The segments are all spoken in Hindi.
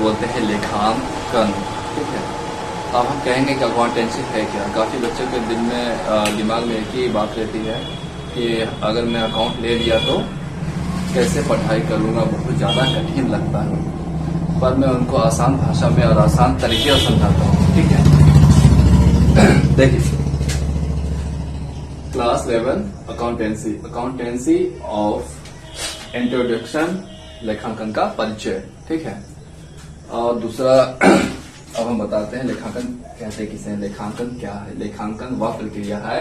बोलते हैं लेखांकन। ठीक है, अब हम कहेंगे कि अकाउंटेंसी है क्या। काफ़ी बच्चों के दिमाग में एक ही बात रहती है कि अगर मैं अकाउंट ले लिया तो कैसे पढ़ाई करूँगा, बहुत ज़्यादा कठिन लगता है। पर मैं उनको आसान भाषा में और आसान तरीके से समझाता हूँ। ठीक है, देखिए, क्लास 11 अकाउंटेंसी ऑफ इंट्रोडक्शन, लेखांकन का परिचय। ठीक है, और दूसरा अब हम बताते हैं लेखांकन कहते किसे हैं। लेखांकन क्या है? लेखांकन वह प्रक्रिया है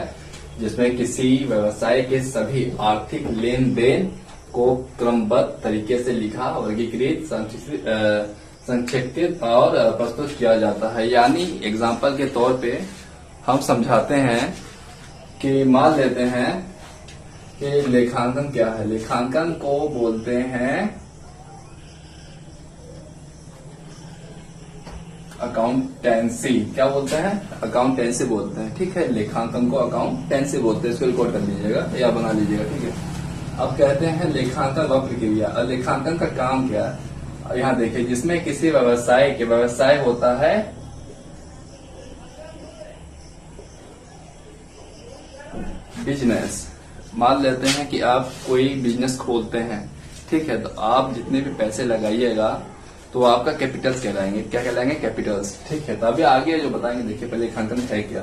जिसमें किसी व्यवसाय के सभी आर्थिक लेन देन को क्रमबद्ध तरीके से लिखा, वर्गीकृत, संक्षिप्त और प्रस्तुत किया जाता है। यानी एग्जाम्पल के तौर पे हम समझाते हैं कि मान लेते हैं कि लेखांकन क्या है। लेखांकन को बोलते हैं अकाउंटेंसी। क्या बोलते हैं? अकाउंटेंसी बोलते हैं। ठीक है, लेखांकन को अकाउंटेंसी बोलते हैं। इसको रिकॉर्ड कर लीजिएगा या बना लीजिएगा। ठीक है, अब कहते हैं लेखांकन वह प्रक्रिया। और लेखांकन का काम क्या है? यहाँ देखिए, जिसमें किसी व्यवसाय होता है बिजनेस। मान लेते हैं कि आप कोई बिजनेस खोलते हैं। ठीक है, तो आप जितने भी पैसे लगाइएगा तो आपका कैपिटल्स कहलाएंगे। क्या कहलाएंगे? कैपिटल्स। ठीक है, तो अभी आगे जो बताएंगे, देखिए पहले लेखांकन है क्या।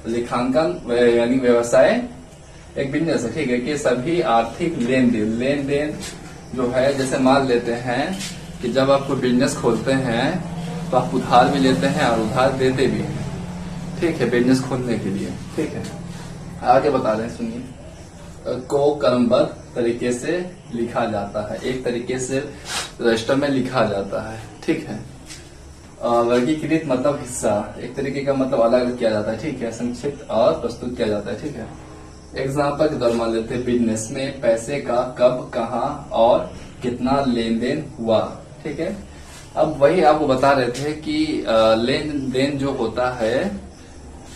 लेखांकन यानी व्यवसाय एक बिजनेस है। ठीक है, कि सभी आर्थिक लेन देन जो है, जैसे मान लेते हैं कि जब आप कोई बिजनेस खोलते हैं तो आप उधार भी लेते हैं और उधार देते भी हैं। ठीक है, बिजनेस खोलने के लिए। ठीक है, आगे बता रहे हैं, सुनिए। को क्रमबद्ध तरीके से लिखा जाता है, एक तरीके से रजिस्टर में लिखा जाता है। ठीक है, वर्गीकृत मतलब हिस्सा, एक तरीके का मतलब अलग किया जाता है। ठीक है, संक्षिप्त और प्रस्तुत किया जाता है। ठीक है, एग्जाम्पल के तौर मान लेते हैं, बिजनेस में पैसे का कब, कहाँ और कितना लेन देन हुआ। ठीक है, अब वही आपको बता रहे थे कि लेन देन जो होता है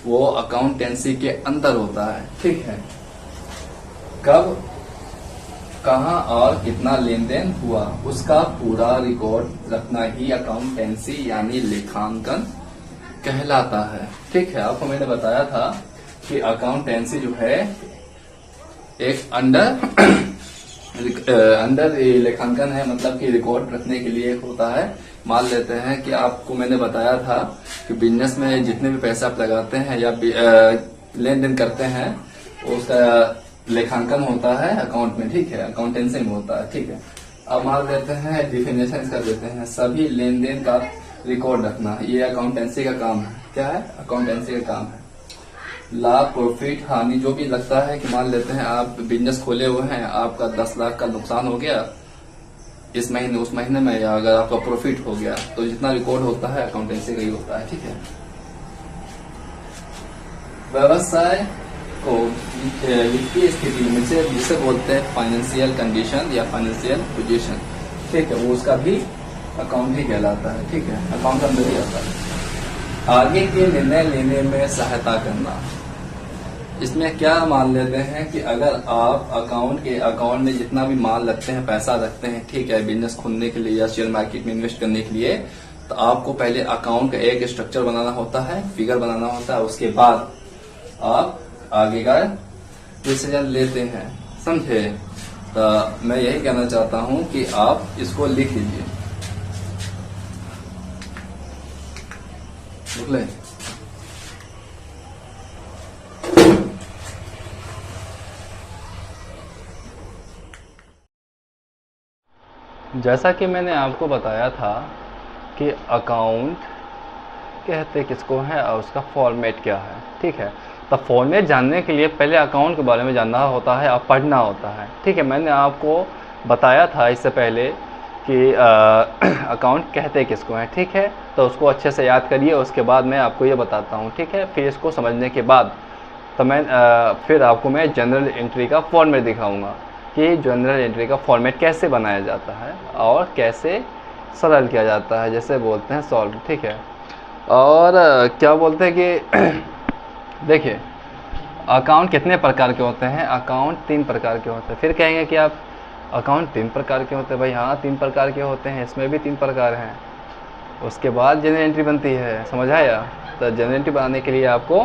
वो अकाउंटेंसी के अंदर होता है। ठीक है, कब, कहां और कितना लेन देन हुआ, उसका पूरा रिकॉर्ड रखना ही अकाउंटेंसी यानी लेखांकन कहलाता है। ठीक है, आपको मैंने बताया था कि अकाउंटेंसी जो है एक अंडर लेखांकन है, मतलब कि रिकॉर्ड रखने के लिए होता है। मान लेते हैं कि आपको मैंने बताया था कि बिजनेस में जितने भी पैसे आप लगाते हैं या लेन देन करते हैं उसका लेखांकन होता है अकाउंट में। ठीक है, अकाउंटेंसी में होता है। ठीक है, अब मान लेते हैं डिफिनेशन कर देते हैं, सभी लेन देन का रिकॉर्ड रखना, ये अकाउंटेंसी का काम है। क्या है? अकाउंटेंसी का काम है। लाभ, प्रॉफिट, हानि जो भी लगता है कि मान लेते हैं आप बिजनेस खोले हुए हैं, आपका 10 लाख का नुकसान हो गया इस महीने, उस महीने में, या अगर आपका प्रॉफिट हो गया, तो जितना रिकॉर्ड होता है अकाउंटेंसी का ही होता है। ठीक है, व्यवसाय को वित्तीय स्थिति में जिसे बोलते हैं फाइनेंशियल कंडीशन या फाइनेंशियल पोजीशन। ठीक है, वो उसका भी अकाउंट ही कहलाता है। ठीक है, अकाउंट अंदर ही आता है। आगे के निर्णय लेने में सहायता करना, इसमें क्या मान लेते हैं कि अगर आप अकाउंट में जितना भी माल रखते हैं, पैसा रखते हैं, ठीक है, बिजनेस खोलने के लिए या शेयर मार्केट में इन्वेस्ट करने के लिए, तो आपको पहले अकाउंट का एक स्ट्रक्चर बनाना होता है, फिगर बनाना होता है, उसके बाद आप आगे का डिसीजन लेते हैं। समझे? तो मैं यही कहना चाहता हूं कि आप इसको लिख लीजिए। लिख लें। जैसा कि मैंने आपको बताया था कि अकाउंट कहते किसको है और उसका फॉर्मेट क्या है। ठीक है, तो फॉर्मेट जानने के लिए पहले अकाउंट के बारे में जानना होता है और पढ़ना होता है। ठीक है, मैंने आपको बताया था इससे पहले कि अकाउंट कहते किसको हैं। ठीक है, तो उसको अच्छे से याद करिए, उसके बाद मैं आपको ये बताता हूँ। ठीक है, फिर इसको समझने के बाद तो फिर आपको मैं जनरल एंट्री का फॉर्मेट दिखाऊंगा कि जनरल एंट्री का फॉर्मेट कैसे बनाया जाता है और कैसे सरल किया जाता है, जैसे बोलते हैं सॉल्व। ठीक है, और क्या बोलते हैं कि देखिए, अकाउंट कितने प्रकार के होते हैं? अकाउंट 3 प्रकार के होते हैं। फिर कहेंगे कि आप अकाउंट 3 प्रकार के होते हैं। भाई हाँ, 3 प्रकार के होते हैं, इसमें भी 3 प्रकार हैं। उसके बाद जनरल एंट्री बनती है, समझ आया। तो जनरल एंट्री बनाने के लिए आपको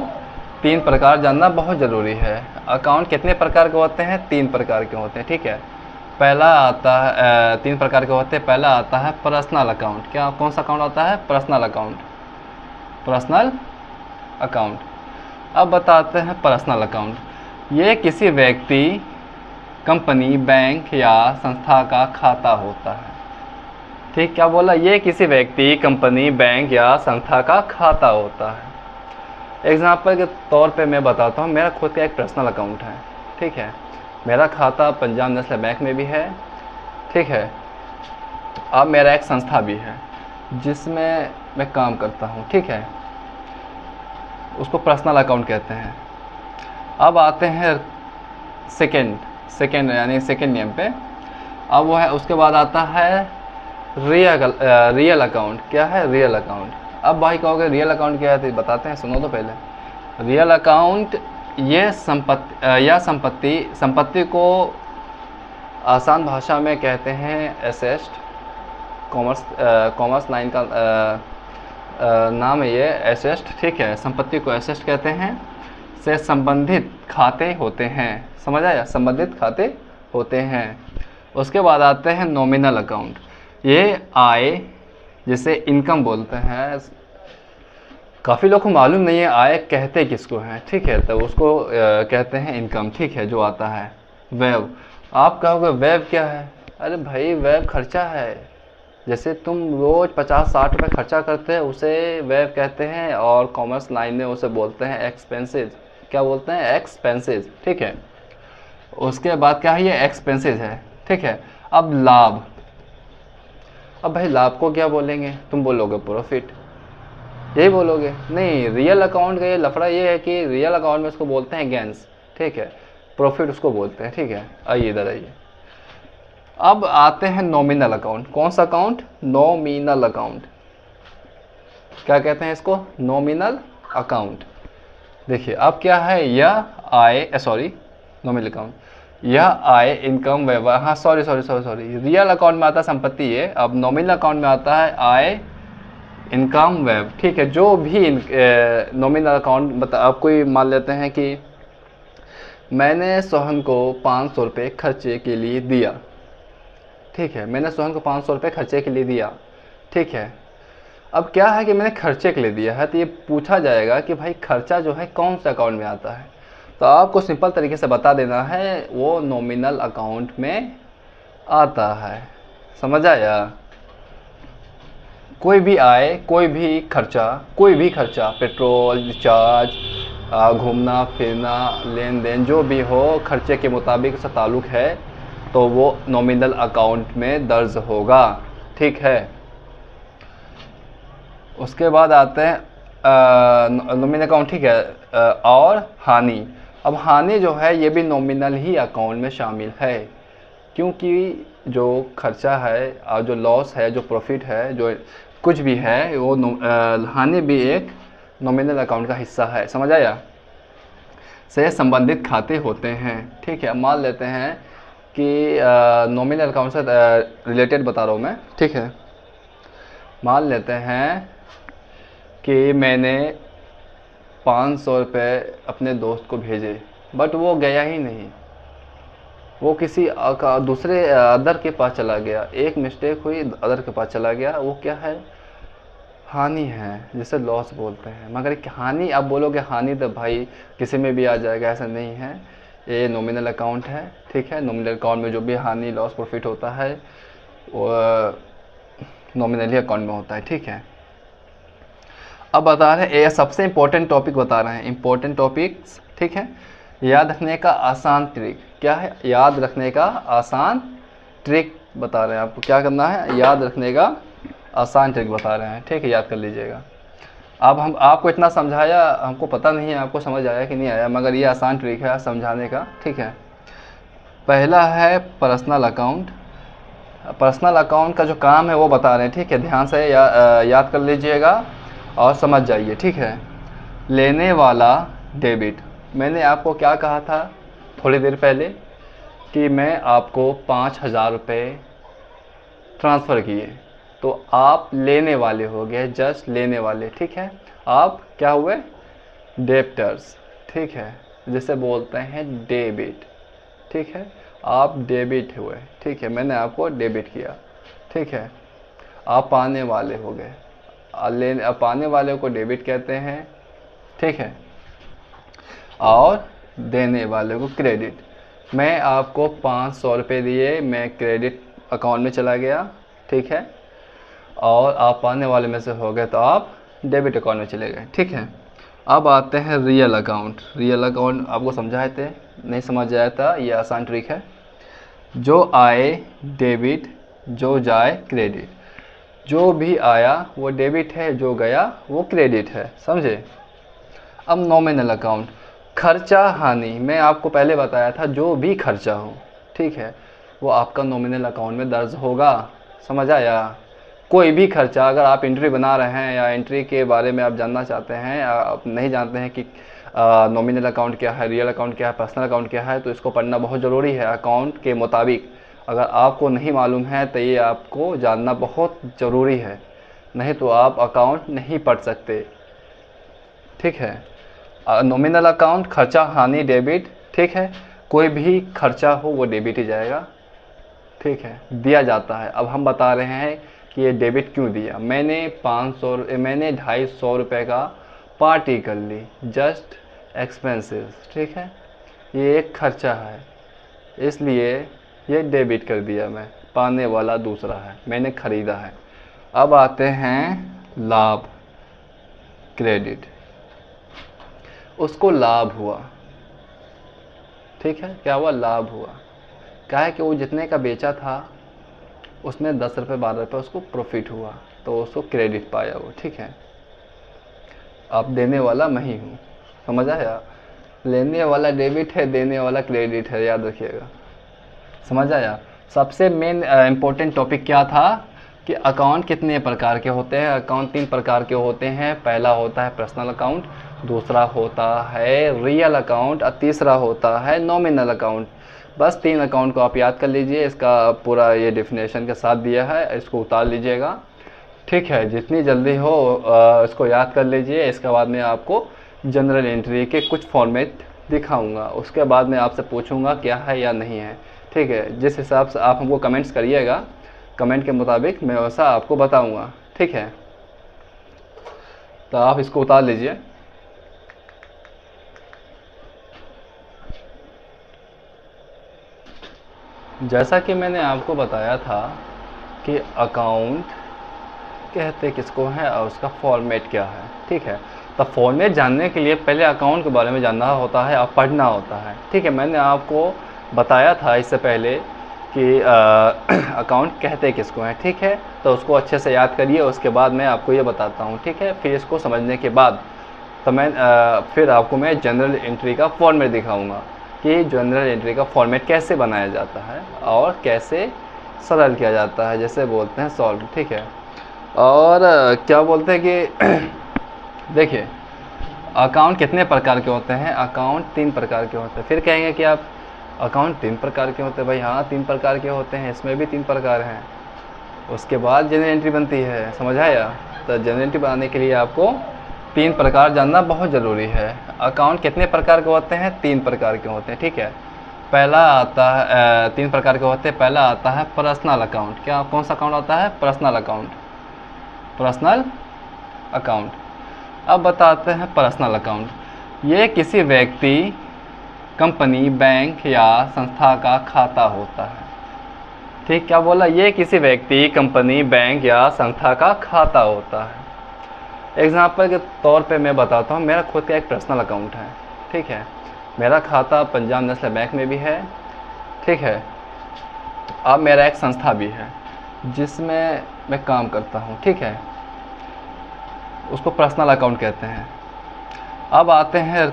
3 प्रकार जानना बहुत ज़रूरी है। अकाउंट कितने प्रकार के होते हैं? 3 प्रकार के होते हैं, ठीक है। पहला आता है 3 प्रकार के होते हैं। पहला आता है पर्सनल अकाउंट। क्या, कौन सा अकाउंट आता है? Personal account, personal account. अब बताते हैं पर्सनल अकाउंट। ये किसी व्यक्ति, कंपनी, बैंक या संस्था का खाता होता है। ठीक, क्या बोला? ये किसी व्यक्ति, कंपनी, बैंक या संस्था का खाता होता है। एग्जाम्पल के तौर पे मैं बताता हूँ, मेरा खुद का एक पर्सनल अकाउंट है, ठीक है। मेरा खाता पंजाब नेशनल बैंक में भी है, ठीक है। अब मेरा एक संस्था भी है जिसमें मैं काम करता हूँ, ठीक है। उसको पर्सनल अकाउंट कहते हैं। अब आते हैं सेकेंड यानी सेकेंड नेम पे। अब वो है, उसके बाद आता है रियल अकाउंट। क्या है? Real account. अब भाई कहोगे रियल अकाउंट क्या है, तो बताते हैं, सुनो तो पहले। रियल अकाउंट ये संपत्ति को आसान भाषा में कहते हैं एसेट। कॉमर्स लाइन का नाम है ये, एसेट, ठीक है। संपत्ति को एसेट कहते हैं। से संबंधित खाते होते हैं, समझ आया? संबंधित खाते होते हैं। उसके बाद आते हैं नॉमिनल अकाउंट। ये आय, जिसे इनकम बोलते हैं। काफ़ी लोग को मालूम नहीं है आय कहते किसको हैं, ठीक है। तो उसको कहते हैं इनकम, ठीक है, जो आता है। व्यय, आप कहोगे व्यय क्या है? अरे भाई, व्यय खर्चा है। जैसे तुम रोज़ 50-60 रुपये खर्चा करते हैं, उसे व्यय कहते हैं। और कॉमर्स लाइन में उसे बोलते हैं एक्सपेंसेस। क्या बोलते हैं? एक्सपेंसेस, ठीक है। उसके बाद क्या है? ये एक्सपेंसेस है, ठीक है। अब लाभ। अब भाई लाभ को क्या बोलेंगे? तुम बोलोगे प्रॉफिट, यही बोलोगे। नहीं, रियल अकाउंट का ये लफड़ा ये है कि रियल अकाउंट में उसको बोलते हैं गेंस, ठीक है। प्रॉफिट उसको बोलते हैं, ठीक है। आइए इधर आइए। अब आते हैं नॉमिनल अकाउंट। कौन सा अकाउंट? Nominal account. क्या कहते हैं इसको? Nominal account. देखिए अब क्या है, यह आय, सॉरी, नॉमिनल अकाउंट, यह आय, इनकम, व्यवहार, हाँ सॉरी, रियल अकाउंट में आता है संपत्ति ये। अब नॉमिनल अकाउंट में आता है आय, इनकम, व्यय, ठीक है। जो भी नॉमिनल अकाउंट अब कोई मान लेते हैं कि मैंने सोहन को 500 रुपये खर्चे के लिए दिया, ठीक है। मैंने सोहन को 500 रुपये खर्चे के लिए दिया, ठीक है। अब क्या है कि मैंने खर्चे के लिए दिया है, तो ये पूछा जाएगा कि भाई खर्चा जो है कौन से अकाउंट में आता है। तो आपको सिंपल तरीके से बता देना है, वो नॉमिनल अकाउंट में आता है, समझ आया? कोई भी आय, कोई भी खर्चा, पेट्रोल, रिचार्ज, घूमना फिरना, लेन देन, जो भी हो खर्चे के मुताबिक उसका ताल्लुक़ है, तो वो नॉमिनल अकाउंट में दर्ज होगा, ठीक है। उसके बाद आते हैं नॉमिनल अकाउंट, ठीक है। और हानि। अब हानि जो है ये भी नॉमिनल ही अकाउंट में शामिल है, क्योंकि जो खर्चा है और जो लॉस है, जो प्रॉफिट है, जो कुछ भी है, वो हानि भी एक नॉमिनल अकाउंट का हिस्सा है, समझ आया? से संबंधित खाते होते हैं, ठीक है। मान लेते हैं कि नॉमिनल अकाउंट से रिलेटेड बता रहा हूँ मैं, ठीक है। मान लेते हैं कि मैंने 500 रुपये अपने दोस्त को भेजे, बट वो गया ही नहीं, वो किसी दूसरे अदर के पास चला गया। एक मिस्टेक हुई, अदर के पास चला गया, वो क्या है? हानि है, जिसे लॉस बोलते हैं। मगर हानि, आप बोलोगे हानि तो भाई किसी में भी आ जाएगा, ऐसा नहीं है। ये नॉमिनल अकाउंट है, ठीक है। नॉमिनल अकाउंट में जो भी हानि, लॉस, प्रॉफिट होता है वो नॉमिनली अकाउंट में होता है, ठीक है। अब बता रहे हैं, ये सबसे इम्पोर्टेंट टॉपिक बता रहे हैं, इम्पोर्टेंट टॉपिक्स, ठीक है। याद रखने का आसान ट्रिक क्या है? याद रखने का आसान ट्रिक बता रहे हैं आपको, क्या करना है? याद रखने का आसान ट्रिक बता रहे हैं, ठीक है। याद कर लीजिएगा। अब हम आपको इतना समझाया, हमको पता नहीं है आपको समझ आया कि नहीं आया, मगर ये आसान ट्रिक है समझाने का, ठीक है। पहला है पर्सनल अकाउंट। पर्सनल अकाउंट का जो काम है वो बता रहे हैं, ठीक है। ध्यान से याद कर लीजिएगा और समझ जाइए, ठीक है। लेने वाला डेबिट। मैंने आपको क्या कहा था थोड़ी देर पहले कि मैं आपको 5000 रुपये ट्रांसफ़र किए, तो आप लेने वाले हो गए, जस्ट लेने वाले, ठीक है। आप क्या हुए, डेब्टर्स, ठीक है, जिसे बोलते हैं डेबिट, ठीक है। आप डेबिट हुए, ठीक है, मैंने आपको डेबिट किया, ठीक है। आप पाने वाले हो गए, पाने वाले को डेबिट कहते हैं, ठीक है। और देने वाले को क्रेडिट। मैं आपको 500 रुपये दिए, मैं क्रेडिट अकाउंट में चला गया, ठीक है, और आप पाने वाले में से हो गए तो आप डेबिट अकाउंट में चले गए, ठीक है। अब आते हैं रियल अकाउंट। रियल अकाउंट आपको समझाए थे, नहीं समझ आया था, ये आसान ट्रिक है। जो आए डेबिट, जो जाए क्रेडिट। जो भी आया वो डेबिट है, जो गया वो क्रेडिट है, समझे। अब नॉमिनल अकाउंट, खर्चा हानि। मैं आपको पहले बताया था जो भी खर्चा हो, ठीक है, वो आपका नॉमिनल अकाउंट में दर्ज होगा, समझ आया। कोई भी खर्चा, अगर आप एंट्री बना रहे हैं या एंट्री के बारे में आप जानना चाहते हैं, आप नहीं जानते हैं कि नॉमिनल अकाउंट क्या है, रियल अकाउंट क्या है, पर्सनल अकाउंट क्या है, तो इसको पढ़ना बहुत ज़रूरी है अकाउंट के मुताबिक। अगर आपको नहीं मालूम है तो ये आपको जानना बहुत ज़रूरी है, नहीं तो आप अकाउंट नहीं पढ़ सकते, ठीक है। नॉमिनल अकाउंट, खर्चा हानि डेबिट, ठीक है। कोई भी खर्चा हो वो डेबिट ही जाएगा, ठीक है, दिया जाता है। अब हम बता रहे हैं कि ये डेबिट क्यों दिया। मैंने 250 रुपये का पार्टी कर ली, जस्ट एक्सपेंसेस, ठीक है, ये एक खर्चा है, इसलिए ये डेबिट कर दिया मैं। पाने वाला दूसरा है, मैंने ख़रीदा है। अब आते हैं लाभ, क्रेडिट। उसको लाभ हुआ, ठीक है, क्या हुआ, लाभ हुआ। क्या है कि वो जितने का बेचा था उसमें 10 रुपये 12 रुपये उसको प्रॉफिट हुआ, तो उसको क्रेडिट पाया वो, ठीक है। अब देने वाला मैं ही हूँ, समझ आया। लेने वाला डेबिट है, देने वाला क्रेडिट है, याद रखिएगा, समझ आया। सबसे मेन इम्पोर्टेंट टॉपिक क्या था कि अकाउंट कितने प्रकार के होते हैं। अकाउंट 3 प्रकार के होते हैं। पहला होता है पर्सनल अकाउंट, दूसरा होता है रियल अकाउंट और तीसरा होता है नॉमिनल अकाउंट। बस 3 अकाउंट को आप याद कर लीजिए, इसका पूरा ये डेफिनेशन के साथ दिया है, इसको उतार लीजिएगा, ठीक है। जितनी जल्दी हो इसको याद कर लीजिए। इसके बाद में आपको जनरल एंट्री के कुछ फॉर्मेट दिखाऊंगा, उसके बाद मैं आपसे पूछूंगा क्या है या नहीं है, ठीक है। जिस हिसाब से आप हमको कमेंट्स करिएगा, कमेंट के मुताबिक मैं वैसा आपको बताऊंगा, ठीक है। तो आप इसको उतार लीजिए। जैसा कि मैंने आपको बताया था कि अकाउंट कहते किसको है और उसका फॉर्मेट क्या है, ठीक है। तो फॉर्मेट जानने के लिए पहले अकाउंट के बारे में जानना होता है और पढ़ना होता है, ठीक है। मैंने आपको बताया था इससे पहले कि अकाउंट कहते किसको हैं, ठीक है। तो उसको अच्छे से याद करिए, उसके बाद मैं आपको ये बताता हूँ, ठीक है। फिर इसको समझने के बाद तो फिर आपको मैं जनरल एंट्री का फॉर्मेट दिखाऊंगा कि जनरल एंट्री का फॉर्मेट कैसे बनाया जाता है और कैसे सरल किया जाता है, जैसे बोलते हैं सॉल्व, ठीक है। और क्या बोलते हैं कि देखिए अकाउंट कितने प्रकार के होते हैं। अकाउंट 3 प्रकार के होते हैं। फिर कहेंगे कि आप अकाउंट 3 प्रकार के होते हैं, भाई हाँ 3 प्रकार के होते हैं, इसमें भी 3 प्रकार हैं। उसके बाद जनरल एंट्री बनती है, समझ आया। तो जनरल एंट्री बनाने के लिए आपको 3 प्रकार जानना बहुत ज़रूरी है। अकाउंट कितने प्रकार के होते हैं, 3 प्रकार के होते हैं, ठीक है। पहला आता है 3 प्रकार के होते हैं। पहला आता है पर्सनल अकाउंट। क्या, कौन सा अकाउंट आता है, पर्सनल अकाउंट, पर्सनल अकाउंट। अब बताते हैं पर्सनल अकाउंट। ये किसी व्यक्ति, कंपनी, बैंक या संस्था का खाता होता है, ठीक। क्या बोला, ये किसी व्यक्ति, कंपनी, बैंक या संस्था का खाता होता है। एग्जाम्पल के तौर पे मैं बताता हूँ, मेरा खुद का एक पर्सनल अकाउंट है, ठीक है। मेरा खाता पंजाब नेशनल बैंक में भी है, ठीक है। अब मेरा एक संस्था भी है जिसमें मैं काम करता हूँ, ठीक है। उसको पर्सनल अकाउंट कहते हैं। अब आते हैं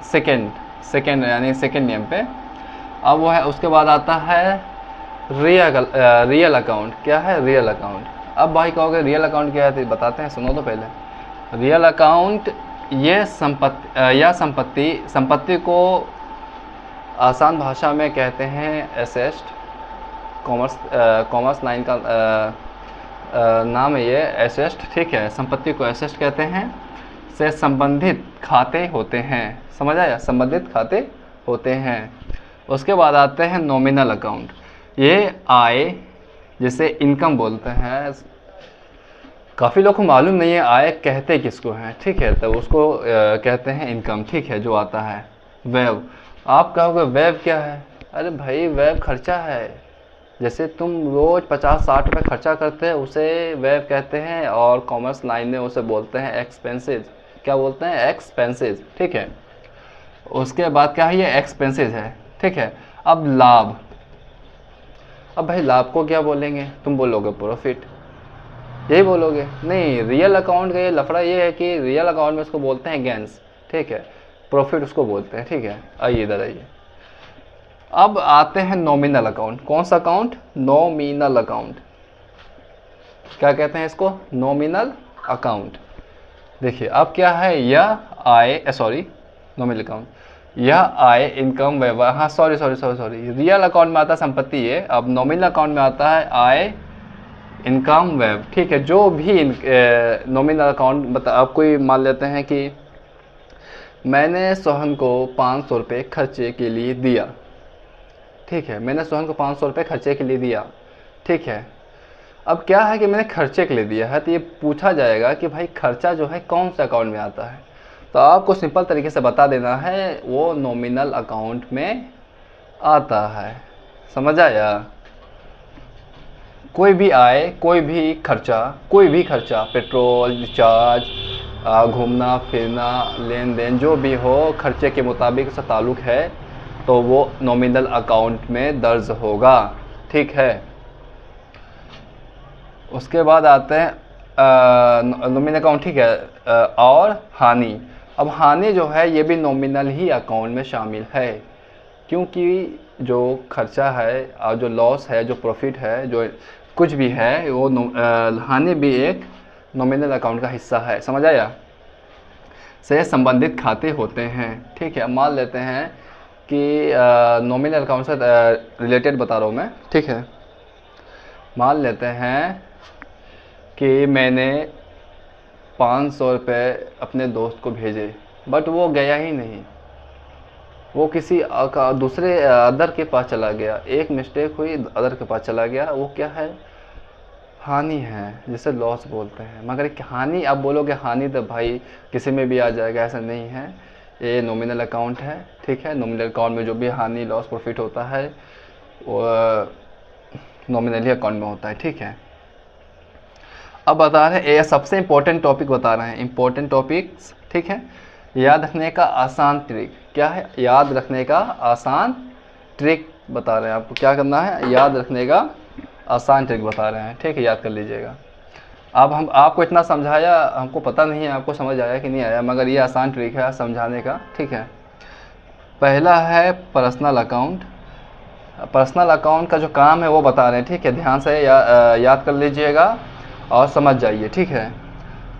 सेकेंड यानी सेकेंड नेम पे। अब वो है, उसके बाद आता है रियल अकाउंट। क्या है, रियल अकाउंट। अब भाई कहोगे रियल अकाउंट क्या है, तो बताते हैं, सुनो तो पहले। रियल अकाउंट ये संपत्ति को आसान भाषा में कहते हैं एसेट। कॉमर्स 9 का नाम है ये एसेस्ट, ठीक है, संपत्ति को एसेस्ट कहते हैं, से संबंधित खाते होते हैं। समझ आया, संबंधित खाते होते हैं। उसके बाद आते हैं नॉमिनल अकाउंट। ये आय जिसे इनकम बोलते हैं, काफ़ी लोग को मालूम नहीं है आय कहते किसको हैं, ठीक है, तो उसको कहते हैं इनकम, ठीक है, जो आता है। व्यय, आप कहोगे व्यय क्या है? अरे भाई व्यय खर्चा है, जैसे तुम रोज़ 50-60 रुपये खर्चा करते हैं उसे व्यय कहते हैं, और कॉमर्स लाइन में उसे बोलते हैं एक्सपेंसेस। क्या बोलते हैं? एक्सपेंसेस, ठीक है। उसके बाद क्या है? ये एक्सपेंसेस है, ठीक है। अब लाभ, अब भाई लाभ को क्या बोलेंगे? तुम बोलोगे प्रॉफिट, यही बोलोगे? नहीं, रियल अकाउंट का ये लफड़ा ये है कि रियल अकाउंट में उसको बोलते हैं गेंस, ठीक है, प्रॉफिट उसको बोलते हैं, ठीक है। आइए इधर आइए, अब आते हैं नॉमिनल अकाउंट। कौन सा अकाउंट? Nominal account. क्या कहते हैं इसको? Nominal account. देखिए अब क्या है, यह आय, सॉरी नॉमिनल अकाउंट, यह आय इनकम व्यवहार, हाँ सॉरी, रियल अकाउंट में आता है संपत्ति ये, अब नॉमिनल अकाउंट में आता है आय इनकम व्यय, ठीक है। जो भी नॉमिनल अकाउंट बता, आप कोई मान लेते हैं कि मैंने सोहन को 500 रुपये खर्चे के लिए दिया, ठीक है, मैंने सोहन को 500 रुपये खर्चे के लिए दिया, ठीक है। अब क्या है कि मैंने खर्चे के लिए दिया है, तो ये पूछा जाएगा कि भाई खर्चा जो है कौन से अकाउंट में आता है, तो आपको सिंपल तरीके से बता देना है वो नॉमिनल अकाउंट में आता है। समझ आया? कोई भी आय, कोई भी खर्चा, पेट्रोल, रिचार्ज, घूमना फिरना, लेन देन, जो भी हो खर्चे के मुताबिक उसका ताल्लुक़ है, तो वो नॉमिनल अकाउंट में दर्ज होगा, ठीक है। उसके बाद आते हैं नॉमिनल अकाउंट, ठीक है। और हानि, अब हानि जो है ये भी नॉमिनल ही अकाउंट में शामिल है, क्योंकि जो खर्चा है और जो लॉस है, जो प्रॉफिट है, जो कुछ भी है, वो हानि भी एक नॉमिनल अकाउंट का हिस्सा है। समझ आया? से संबंधित खाते होते हैं, ठीक है। मान लेते हैं कि नॉमिनल अकाउंट से रिलेटेड बता रहा हूँ मैं, ठीक है। मान लेते हैं कि मैंने 500 रुपये अपने दोस्त को भेजे, बट वो गया ही नहीं, वो किसी दूसरे अदर के पास चला गया, एक मिस्टेक हुई, अदर के पास चला गया, वो क्या है? हानि है, जिसे लॉस बोलते हैं। मगर हानि, आप बोलोगे हानि तो भाई किसी में भी आ जाएगा, ऐसा नहीं है, ये नॉमिनल अकाउंट है, ठीक है। नॉमिनल अकाउंट में जो भी हानि, लॉस, प्रॉफिट होता है वो नॉमिनल ही अकाउंट में होता है, ठीक है। अब बता रहे हैं, ये सबसे इम्पोर्टेंट टॉपिक बता रहे हैं, इम्पोर्टेंट टॉपिक्स, ठीक है। याद रखने का आसान ट्रिक क्या है? याद रखने का आसान ट्रिक बता रहे हैं आपको, क्या करना है? याद रखने का आसान ट्रिक बता रहे हैं, ठीक है, याद कर लीजिएगा। अब हम आपको इतना समझाया, हमको पता नहीं है आपको समझ आया कि नहीं आया, मगर ये आसान ट्रिक है समझाने का, ठीक है। पहला है पर्सनल अकाउंट। पर्सनल अकाउंट का जो काम है वो बता रहे हैं, ठीक है, ध्यान से याद कर लीजिएगा और समझ जाइए, ठीक है।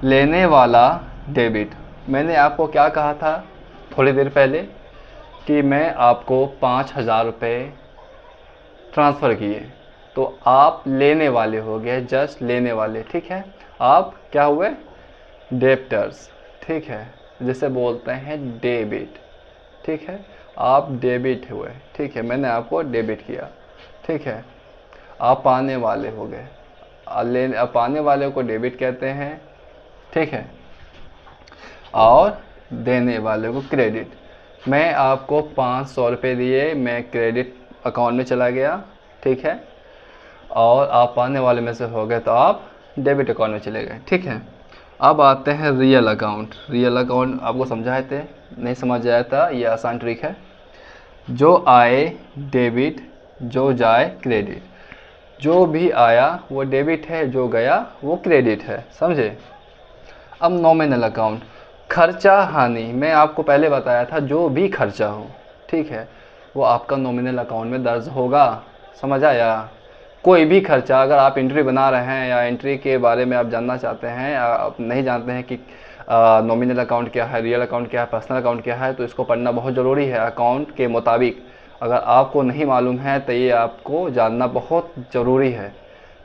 लेने वाला डेबिट, मैंने आपको क्या कहा था थोड़ी देर पहले कि मैं आपको 5,000 रुपये ट्रांसफ़र किए, तो आप लेने वाले हो गए, जस्ट लेने वाले, ठीक है। आप क्या हुए? डेब्टर्स, ठीक है, जिसे बोलते हैं डेबिट, ठीक है। आप डेबिट हुए, ठीक है, मैंने आपको डेबिट किया, ठीक है। आप पाने वाले हो गए, पाने वाले को डेबिट कहते हैं, ठीक है, और देने वाले को क्रेडिट। मैं आपको 500 रुपये दिए, मैं क्रेडिट अकाउंट में चला गया, ठीक है, और आप पाने वाले में से हो गए तो आप डेबिट अकाउंट में चले गए, ठीक है। अब आते हैं रियल अकाउंट। रियल अकाउंट आपको समझाए थे, नहीं समझ आया था, ये आसान ट्रिक है। जो आए डेबिट, जो जाए क्रेडिट, जो भी आया वो डेबिट है, जो गया वो क्रेडिट है, समझे। अब नॉमिनल अकाउंट, खर्चा हानि, मैं आपको पहले बताया था जो भी खर्चा हो, ठीक है, वो आपका नॉमिनल अकाउंट में दर्ज होगा। समझ आया? कोई भी खर्चा, अगर आप एंट्री बना रहे हैं या एंट्री के बारे में आप जानना चाहते हैं, आप नहीं जानते हैं कि नॉमिनल अकाउंट क्या है, रियल अकाउंट क्या है, पर्सनल अकाउंट क्या है, तो इसको पढ़ना बहुत ज़रूरी है अकाउंट के मुताबिक। अगर आपको नहीं मालूम है तो ये आपको जानना बहुत ज़रूरी है,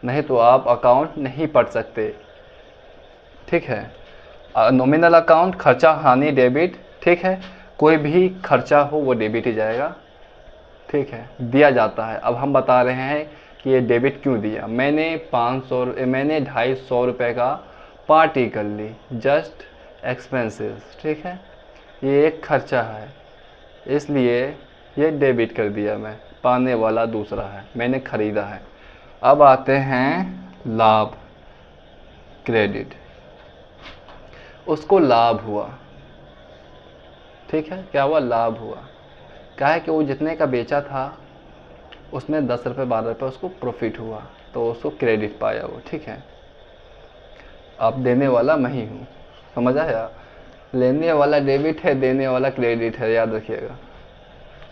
नहीं तो आप अकाउंट नहीं पढ़ सकते। ठीक है, नॉमिनल अकाउंट खर्चा हानि डेबिट। ठीक है, कोई भी खर्चा हो वो डेबिट ही जाएगा। ठीक है, दिया जाता है। अब हम बता रहे हैं कि ये डेबिट क्यों दिया। मैंने 250 रुपये का पार्टी कर ली, जस्ट एक्सपेंसेस। ठीक है, ये एक खर्चा है, इसलिए ये डेबिट कर दिया मैं। पाने वाला दूसरा है, मैंने खरीदा है। अब आते हैं लाभ, क्रेडिट। उसको लाभ हुआ। ठीक है, क्या हुआ? लाभ हुआ। क्या है कि वो जितने का बेचा था उसमें 10 रुपये 12 रुपये उसको प्रॉफिट हुआ, तो उसको क्रेडिट पाया वो। ठीक है, आप देने वाला मैं ही हूँ, समझ आया? लेने वाला डेबिट है, देने वाला क्रेडिट है, याद रखिएगा।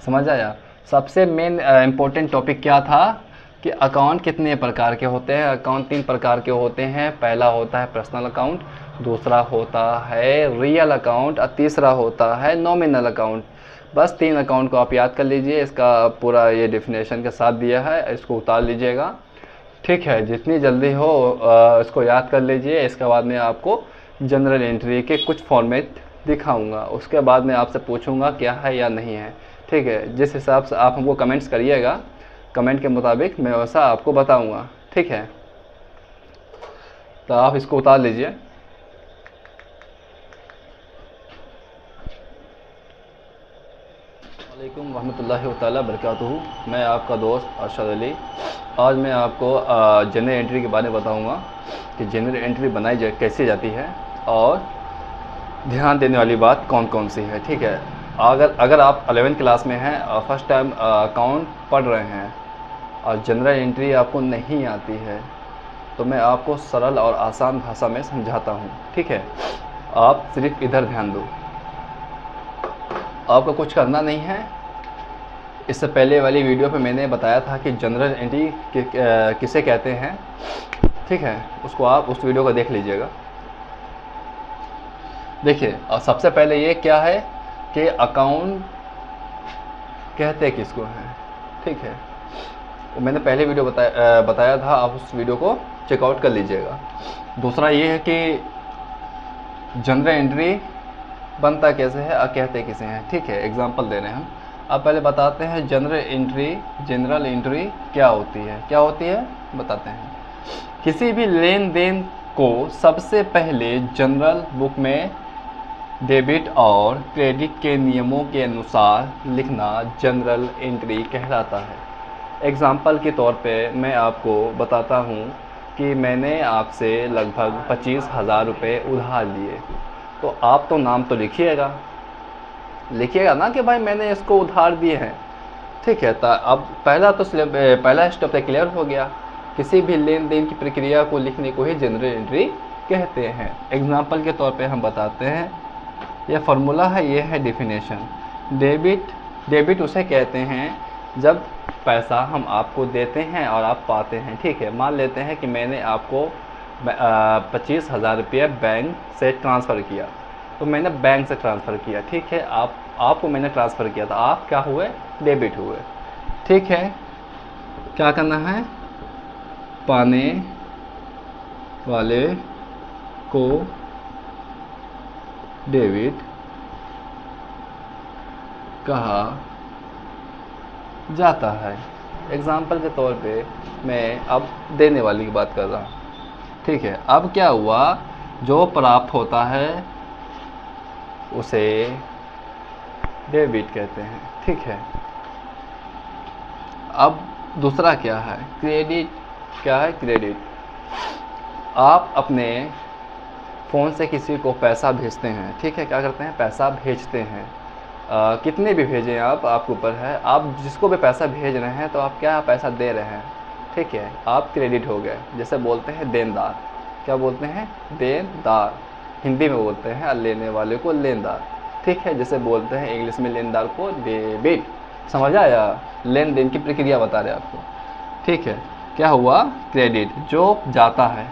समझ आया? सबसे मेन इम्पोर्टेंट टॉपिक क्या था कि अकाउंट कितने प्रकार के होते हैं। अकाउंट 3 प्रकार के होते हैं। पहला होता है पर्सनल अकाउंट, दूसरा होता है रियल अकाउंट और तीसरा होता है नॉमिनल अकाउंट। बस 3 अकाउंट को आप याद कर लीजिए। इसका पूरा ये डेफिनेशन के साथ दिया है, इसको उतार लीजिएगा। ठीक है, जितनी जल्दी हो इसको याद कर लीजिए। इसके बाद में आपको जनरल एंट्री के कुछ फॉर्मेट दिखाऊंगा, उसके बाद में आपसे पूछूंगा क्या है या नहीं है। ठीक है, जिस हिसाब से आप हमको कमेंट्स करिएगा, कमेंट के मुताबिक मैं वैसा आपको बताऊंगा। ठीक है, तो आप इसको उतार लीजिए। वालेकुम रहमतुल्लाहि ताला बरकातुहू। मैं आपका दोस्त अरशद अली। आज मैं आपको जनरल एंट्री के बारे में बताऊंगा कि जनरल एंट्री बनाई कैसे जाती है और ध्यान देने वाली बात कौन कौन सी है। ठीक है, अगर आप 11th क्लास में हैं और फर्स्ट टाइम अकाउंट पढ़ रहे हैं और जनरल एंट्री आपको नहीं आती है, तो मैं आपको सरल और आसान भाषा में समझाता हूँ। ठीक है, आप सिर्फ इधर ध्यान दो, आपको कुछ करना नहीं है। इससे पहले वाली वीडियो पे मैंने बताया था कि जनरल एंट्री किसे कहते हैं। ठीक है, उसको आप उस वीडियो को देख लीजिएगा। देखिए, और सबसे पहले ये क्या है कि अकाउंट कहते किसको हैं। ठीक है, वो मैंने पहले वीडियो बताया था, आप उस वीडियो को चेकआउट कर लीजिएगा। दूसरा ये है कि जनरल एंट्री बनता कैसे है और कहते किसे हैं। ठीक है, एग्जांपल दे रहे हैं हम। अब पहले बताते हैं जनरल एंट्री क्या होती है। क्या होती है बताते हैं। किसी भी लेन देन को सबसे पहले जनरल बुक में डेबिट और क्रेडिट के नियमों के अनुसार लिखना जनरल एंट्री कहलाता है। एग्जाम्पल के तौर पे मैं आपको बताता हूँ कि मैंने आपसे लगभग 25,000 रुपये उधार लिए, तो आप तो नाम तो लिखिएगा ना कि भाई मैंने इसको उधार दिए हैं। ठीक है, तो अब पहला स्टेप तो क्लियर हो गया। किसी भी लेन देन की प्रक्रिया को लिखने को ही जनरल एंट्री कहते हैं। एग्जाम्पल के तौर पे हम बताते हैं, यह फार्मूला है, ये है डेफिनेशन। डेबिट उसे कहते हैं जब पैसा हम आपको देते हैं और आप पाते हैं। ठीक है, मान लेते हैं कि मैंने आपको 25,000 रुपये बैंक से ट्रांसफ़र किया, तो मैंने बैंक से ट्रांसफ़र किया। ठीक है, आपको मैंने ट्रांसफ़र किया, तो आप क्या हुए? डेबिट हुए। ठीक है, क्या करना है? पाने वाले को डेबिट कहा जाता है। एग्जाम्पल के तौर पे मैं अब देने वाली की बात कर रहा हूँ। ठीक है, अब क्या हुआ? जो प्राप्त होता है उसे डेबिट कहते हैं। ठीक है, अब दूसरा क्या है? क्रेडिट। क्या है? क्रेडिट। आप अपने फ़ोन से किसी को पैसा भेजते हैं। ठीक है, क्या करते हैं? पैसा भेजते हैं। कितने भी भेजें आप, आपके ऊपर है। आप जिसको भी पैसा भेज रहे हैं तो आप क्या पैसा दे रहे हैं। ठीक है, आप क्रेडिट हो गए। जैसे बोलते हैं देनदार। क्या बोलते हैं? देनदार। हिंदी में बोलते हैं और लेने वाले को लेनदार। ठीक है, जैसे बोलते हैं इंग्लिश में लेनदार को डेबिट। समझ आया? लेन देन की प्रक्रिया बता रहे आपको। ठीक है, क्या हुआ? क्रेडिट। जो जाता है,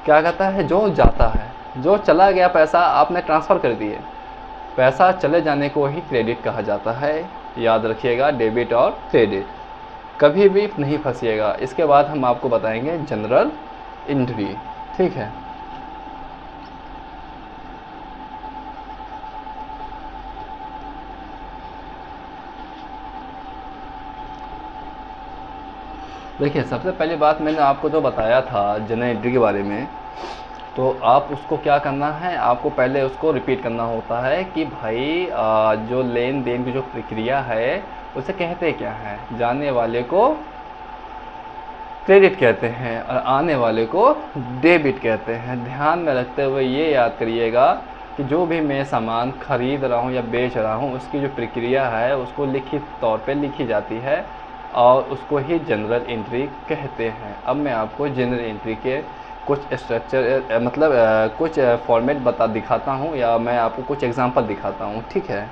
क्या कहता है? जो जाता है, जो चला गया पैसा आपने ट्रांसफ़र कर दिए, पैसा चले जाने को ही क्रेडिट कहा जाता है। याद रखिएगा, डेबिट और क्रेडिट। कभी भी नहीं फंसिएगा। इसके बाद हम आपको बताएंगे जनरल एंट्री, ठीक है। देखिए, सबसे पहली बात मैंने आपको जो बताया था जनरल एंट्री के बारे में, तो आप उसको क्या करना है, आपको पहले उसको रिपीट करना होता है कि भाई जो लेन देन की जो प्रक्रिया है उसे कहते क्या है। जाने वाले को क्रेडिट कहते हैं और आने वाले को डेबिट कहते हैं। ध्यान में रखते हुए ये याद करिएगा कि जो भी मैं सामान खरीद रहा हूँ या बेच रहा हूँ उसकी जो प्रक्रिया है उसको लिखित तौर पे लिखी जाती है और उसको ही जनरल एंट्री कहते हैं। अब मैं आपको जनरल एंट्री के कुछ स्ट्रक्चर मतलब कुछ फॉर्मेट दिखाता हूँ, या मैं आपको कुछ एग्जांपल दिखाता हूँ, ठीक है।